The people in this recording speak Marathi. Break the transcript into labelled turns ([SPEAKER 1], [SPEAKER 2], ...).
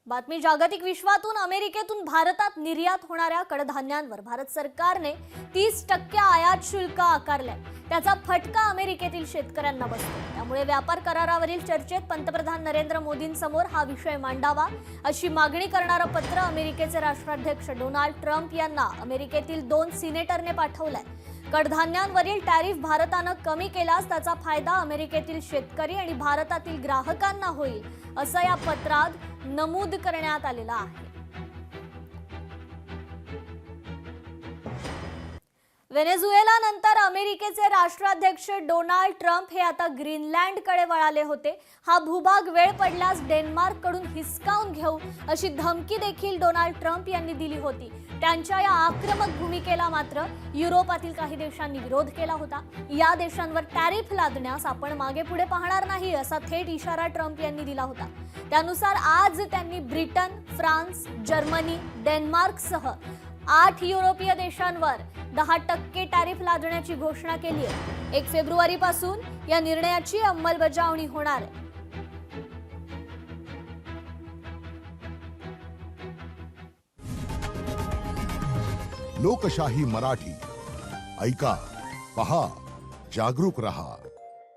[SPEAKER 1] बातमी जागतिक विश्वातून अमेरिकेतून भारतात निर्यात होणाऱ्या कडधान्यांवर भारत सरकारने 30% आयात शुल्क आकारले। त्याचा फटका अमेरिकेतील शेतकऱ्यांना बसतो। त्यामुळे व्यापार करारावरील चर्चेत पंतप्रधान नरेंद्र मोदींसमोर हा विषय मांडावा अशी मागणी करणारं पत्र अमेरिकेचे राष्ट्राध्यक्ष डोनाल्ड ट्रम्प यांना अमेरिकेतील 2 सिनेटरने पाठवलंय। कडधान्यांवरील टॅरिफ भारताने कमी केल्यास त्याचा फायदा अमेरिकेतील शेतकरी आणि भारतातील ग्राहकांना होईल असं या पत्रात नमूद करण्यात आलेलं आहे। व्हेनेझुएला नंतर अमेरिकेचे राष्ट्राध्यक्ष डोनाल्ड ट्रम्प हे आता ग्रीनलँडकडे वळाले होते। हा भूभाग वेळ पडल्यास डेन्मार्ककडून हिसकावून घेऊ अशी धमकी देखील डोनाल्ड ट्रम्प यांनी दिली होती। त्यांच्या या आक्रमक भूमिकेला मात्र युरोपातील काही देशांनी विरोध केला होता। या देशांवर टॅरिफ लादण्यास आपण मागे पुढे पाहणार नाही असा थेट इशारा ट्रम्प यांनी दिला होता। त्यानुसार आज त्यांनी ब्रिटन, फ्रान्स, जर्मनी, डेन्मार्कसह 8 युरोपीय देशांवर 10% टॅरिफ लादण्याची घोषणा केली आहे। 1 फेब्रुवारीपासून या निर्णयाची अंमलबजावणी होणार आहे।
[SPEAKER 2] लोकशाही मराठी ऐका, पहा, जागरूक रहा।